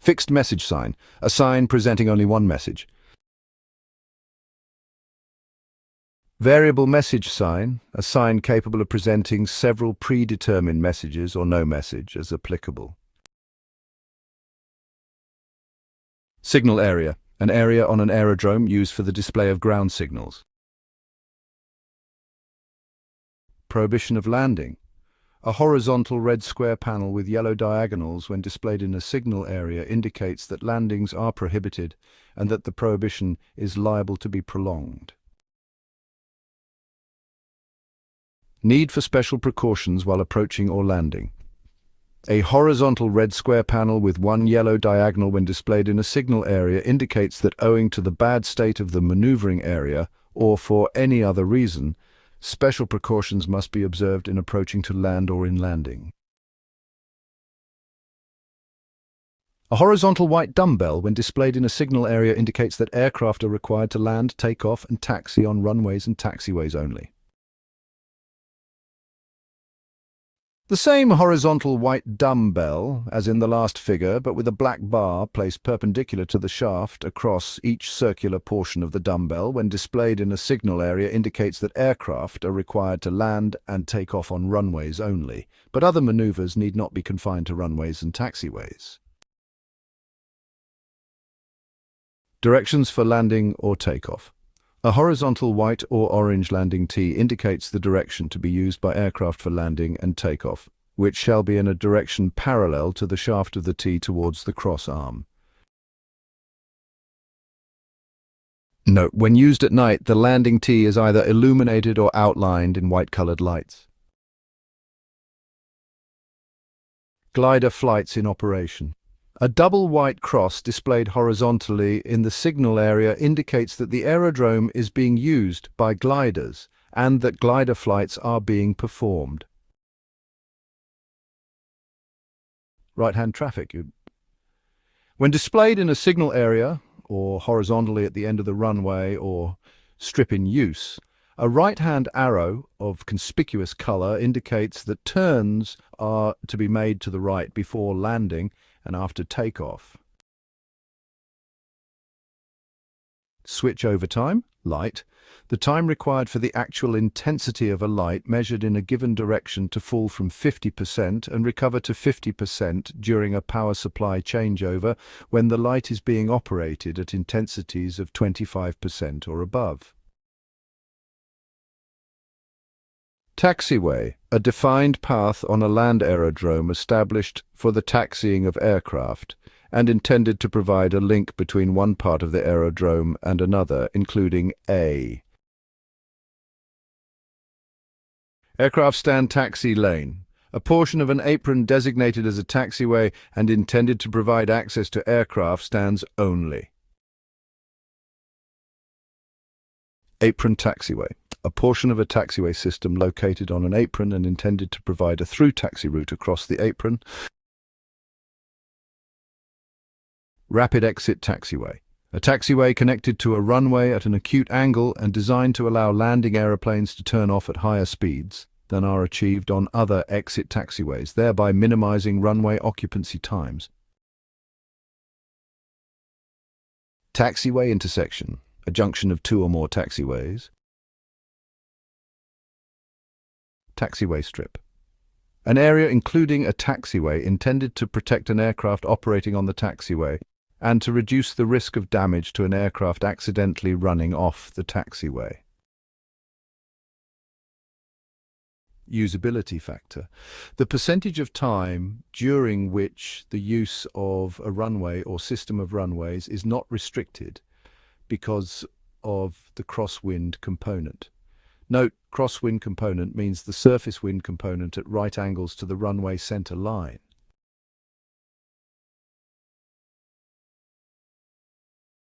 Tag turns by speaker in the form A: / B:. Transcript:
A: Fixed message sign, a sign presenting only one message. Variable message sign, a sign capable of presenting several predetermined messages or no message as applicable. Signal area, an area on an aerodrome used for the display of ground signals. Prohibition of landing, a horizontal red square panel with yellow diagonals when displayed in a signal area indicates that landings are prohibited and that the prohibition is liable to be prolonged. Need for special precautions while approaching or landing. A horizontal red square panel with one yellow diagonal when displayed in a signal area indicates that owing to the bad state of the maneuvering area, or for any other reason, special precautions must be observed in approaching to land or in landing. A horizontal white dumbbell when displayed in a signal area indicates that aircraft are required to land, take off, and taxi on runways and taxiways only. The same horizontal white dumbbell as in the last figure, but with a black bar placed perpendicular to the shaft across each circular portion of the dumbbell when displayed in a signal area indicates that aircraft are required to land and take off on runways only, but other maneuvers need not be confined to runways and taxiways. Directions for landing or takeoff. A horizontal white or orange landing T indicates the direction to be used by aircraft for landing and takeoff, which shall be in a direction parallel to the shaft of the T towards the cross arm. Note, when used at night, the landing T is either illuminated or outlined in white-colored lights. Glider flights in operation. A double white cross displayed horizontally in the signal area indicates that the aerodrome is being used by gliders and that glider flights are being performed. Right-hand traffic. When displayed in a signal area or horizontally at the end of the runway or strip in use, a right-hand arrow of conspicuous color indicates that turns are to be made to the right before landing and after takeoff. Switch over time, light, the time required for the actual intensity of a light measured in a given direction to fall from 50% and recover to 50% during a power supply changeover when the light is being operated at intensities of 25% or above. Taxiway, a defined path on a land aerodrome established for the taxiing of aircraft and intended to provide a link between one part of the aerodrome and another, including A. Aircraft stand taxi lane, a portion of an apron designated as a taxiway and intended to provide access to aircraft stands only. Apron Taxiway, a portion of a taxiway system located on an apron and intended to provide a through taxi route across the apron. Rapid Exit Taxiway, a taxiway connected to a runway at an acute angle and designed to allow landing aeroplanes to turn off at higher speeds than are achieved on other exit taxiways, thereby minimizing runway occupancy times. Taxiway Intersection, a junction of two or more taxiways. Taxiway Strip, an area including a taxiway intended to protect an aircraft operating on the taxiway and to reduce the risk of damage to an aircraft accidentally running off the taxiway. Usability factor, the percentage of time during which the use of a runway or system of runways is not restricted because of the crosswind component. Note, crosswind component means the surface wind component at right angles to the runway center line.